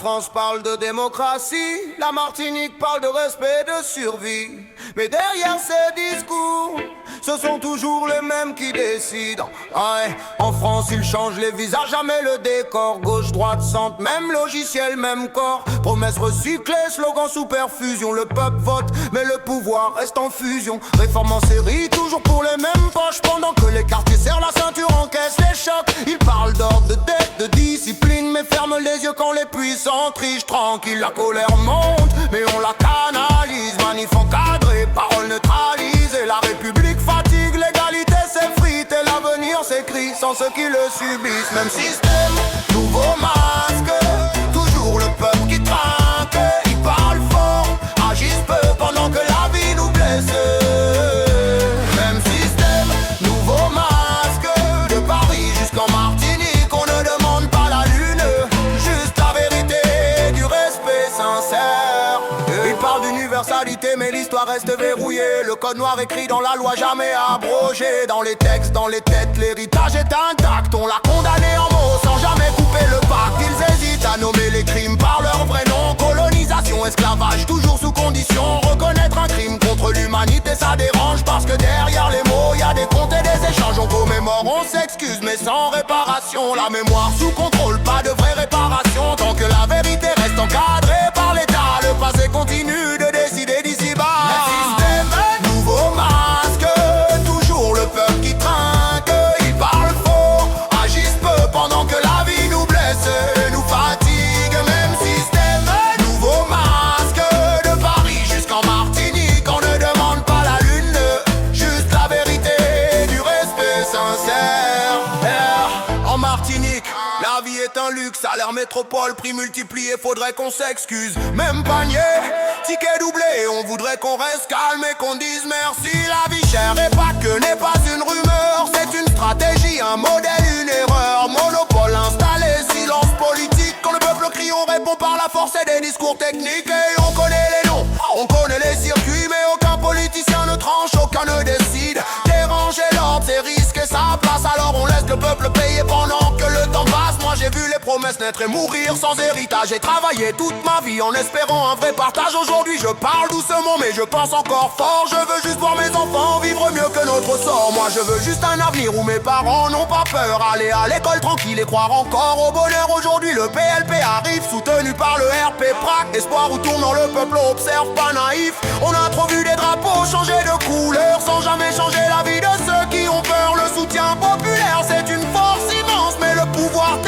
France parle de démocratie, la Martinique parle de respect, de survie. Mais derrière ces discours, ce sont toujours les mêmes qui décident. Ouais, en France, ils changent les visages, jamais le décor. Gauche, droite, centre, même logiciel, même corps. Promesses recyclées, slogans sous perfusion. Le peuple vote, mais le pouvoir reste en fusion. Réforme en série, toujours pour les mêmes poches. Pendant que les quartiers serrent la ceinture, encaissent les chocs. Ils parlent d'ordre, de dette, de discipline, mais ferment les yeux quand les puissants trichent. Tranquille, la colère monte, mais on la canalise. Manif encadré, paroles neutralisées. La République fatigue, l'égalité s'effrite et l'avenir s'écrit sans ceux qui le subissent. Même système, nouveau masque, toujours le peuple qui trinque. Ils parlent fort, agissent peu pendant que la vie nous blesse. Même système, nouveau masque, de Paris jusqu'en Martinique, on ne demande pas la lune, juste la vérité, du respect sincère. Ils parlent d'universalité mais l'histoire reste verrouillée. Le code noir écrit dans la loi jamais abrogé. Dans les textes, dans les têtes, l'héritage est intact. On l'a condamné en mots sans jamais couper le pacte. Ils hésitent à nommer les crimes par leur vrai nom. Colonisation, esclavage, toujours sous condition. Reconnaître un crime contre l'humanité ça dérange. Parce que derrière les mots y a des comptes et des échanges. On commémore, on s'excuse mais sans réparation. La mémoire sous contrôle, pas de vraie réparation. Tant que la vérité reste encadrée par l'État, le passé continue de décider d'ici-bas. Nouveau masque, toujours le peuple qui trinque. Ils parlent faux, agissent peu pendant que la vie nous blesse et nous fatigue. Même système, nouveau masque, de Paris jusqu'en Martinique. On ne demande pas la lune, juste la vérité, du respect sincère. En Martinique, la vie est un luxe, salaire métropole, prix multiplié, faudrait qu'on s'excuse. Même panier, ticket doublé, on voudrait qu'on reste calme et qu'on dise merci. La vie chère et pas que n'est pas une rumeur, c'est une stratégie, un modèle, une erreur. Monopole installé, silence politique. Quand le peuple crie, on répond par la force et des discours techniques. Et on connaît les noms, on connaît les circuits, mais aucun politicien ne tranche, aucun ne décide. Déranger l'ordre, c'est risquer sa place, alors on laisse le peuple payer pendant que le temps passe. Moi j'ai vu les promesses naître et mourir sans héritage. J'ai travaillé toute ma vie en espérant un vrai partage. Aujourd'hui je parle doucement mais je pense encore fort. Je veux juste voir mes enfants vivre mieux que notre sort. Moi je veux juste un avenir où mes parents n'ont pas peur. Aller à l'école tranquille et croire encore au bonheur. Aujourd'hui le PLP arrive soutenu par le RP PRAC. Espoir où tournant le peuple observe pas naïf. On a trop vu des drapeaux changer de couleur sans jamais changer la vie de ceux qui ont peur. Le soutien populaire c'est une force immense mais le pouvoir